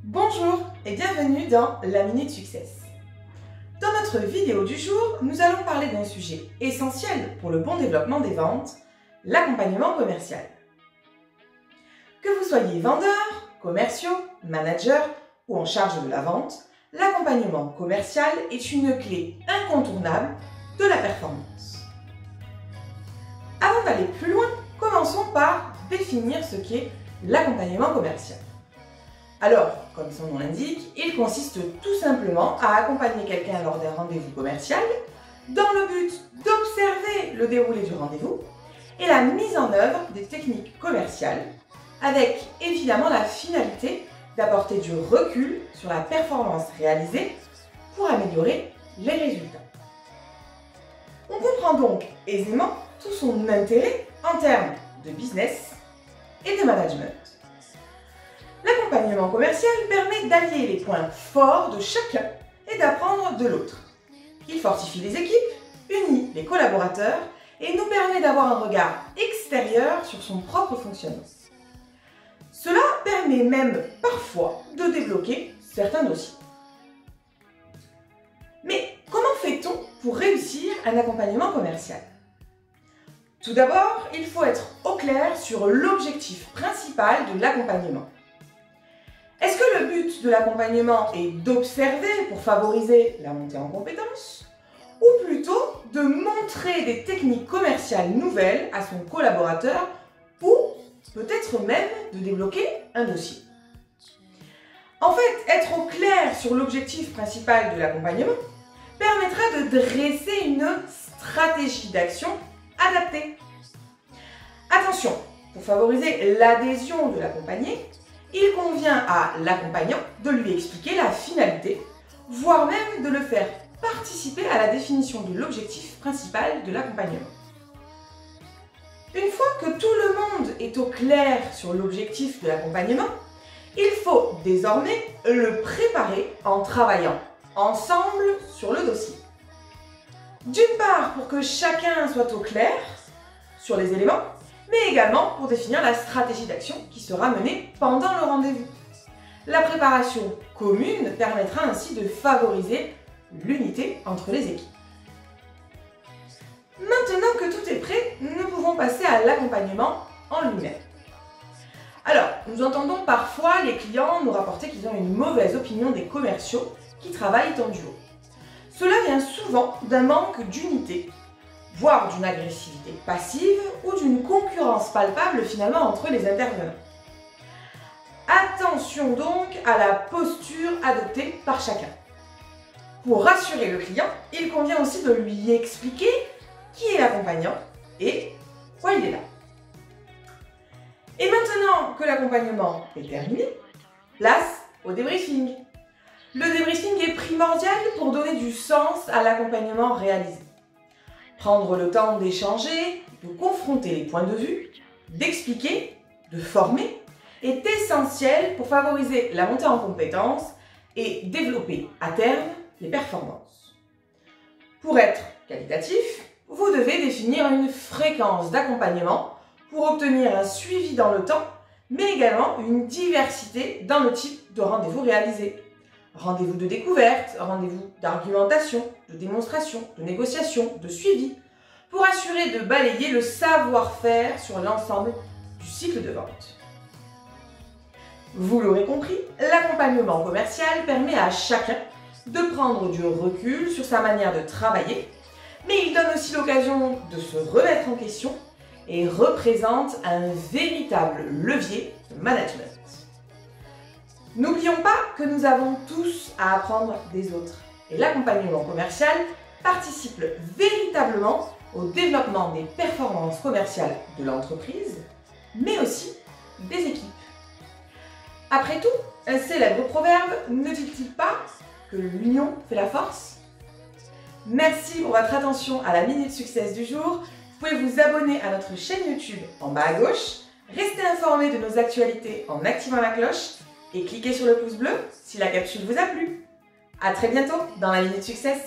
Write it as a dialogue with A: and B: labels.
A: Bonjour et bienvenue dans la Minute Success. Dans notre vidéo du jour, nous allons parler d'un sujet essentiel pour le bon développement des ventes, l'accompagnement commercial. Que vous soyez vendeur, commerciaux, manager ou en charge de la vente, l'accompagnement commercial est une clé incontournable de la performance. Avant d'aller plus loin, commençons par définir ce qu'est l'accompagnement commercial. Alors, comme son nom l'indique, il consiste tout simplement à accompagner quelqu'un lors d'un rendez-vous commercial dans le but d'observer le déroulé du rendez-vous et la mise en œuvre des techniques commerciales avec évidemment la finalité d'apporter du recul sur la performance réalisée pour améliorer les résultats. On comprend donc aisément tout son intérêt en termes de business et de management. L'accompagnement commercial permet d'allier les points forts de chacun et d'apprendre de l'autre. Il fortifie les équipes, unit les collaborateurs et nous permet d'avoir un regard extérieur sur son propre fonctionnement. Cela permet même parfois de débloquer certains dossiers. Mais comment fait-on pour réussir un accompagnement commercial ? Tout d'abord, il faut être au clair sur l'objectif principal de l'accompagnement. Est-ce que le but de l'accompagnement est d'observer pour favoriser la montée en compétences ou plutôt de montrer des techniques commerciales nouvelles à son collaborateur ou peut-être même de débloquer un dossier? En fait, être au clair sur l'objectif principal de l'accompagnement permettra de dresser une stratégie d'action adaptée. Attention, pour favoriser l'adhésion de l'accompagné, il convient à l'accompagnant de lui expliquer la finalité, voire même de le faire participer à la définition de l'objectif principal de l'accompagnement. Une fois que tout le monde est au clair sur l'objectif de l'accompagnement, il faut désormais le préparer en travaillant ensemble sur le dossier. D'une part pour que chacun soit au clair sur les éléments, mais également pour définir la stratégie d'action qui sera menée pendant le rendez-vous. La préparation commune permettra ainsi de favoriser l'unité entre les équipes. Maintenant que tout est prêt, nous pouvons passer à l'accompagnement en lui-même. Alors, nous entendons parfois les clients nous rapporter qu'ils ont une mauvaise opinion des commerciaux qui travaillent en duo. Cela vient souvent d'un manque d'unité, voire d'une agressivité passive ou d'une concurrence palpable finalement entre les intervenants. Attention donc à la posture adoptée par chacun. Pour rassurer le client, il convient aussi de lui expliquer qui est l'accompagnant et pourquoi il est là. Et maintenant que l'accompagnement est terminé, place au débriefing. Le débriefing est primordial pour donner du sens à l'accompagnement réalisé. Prendre le temps d'échanger, de confronter les points de vue, d'expliquer, de former est essentiel pour favoriser la montée en compétences et développer à terme les performances. Pour être qualitatif, vous devez définir une fréquence d'accompagnement pour obtenir un suivi dans le temps, mais également une diversité dans le type de rendez-vous réalisé. Rendez-vous de découverte, rendez-vous d'argumentation, de démonstration, de négociation, de suivi, pour assurer de balayer le savoir-faire sur l'ensemble du cycle de vente. Vous l'aurez compris, l'accompagnement commercial permet à chacun de prendre du recul sur sa manière de travailler, mais il donne aussi l'occasion de se remettre en question et représente un véritable levier de management. N'oublions pas que nous avons tous à apprendre des autres et l'accompagnement commercial participe véritablement au développement des performances commerciales de l'entreprise, mais aussi des équipes. Après tout, un célèbre proverbe ne dit-il pas que l'union fait la force? Merci pour votre attention à la Minute Success du jour. Vous pouvez vous abonner à notre chaîne YouTube en bas à gauche, rester informé de nos actualités en activant la cloche et cliquez sur le pouce bleu si la capsule vous a plu. À très bientôt dans la Minute Success.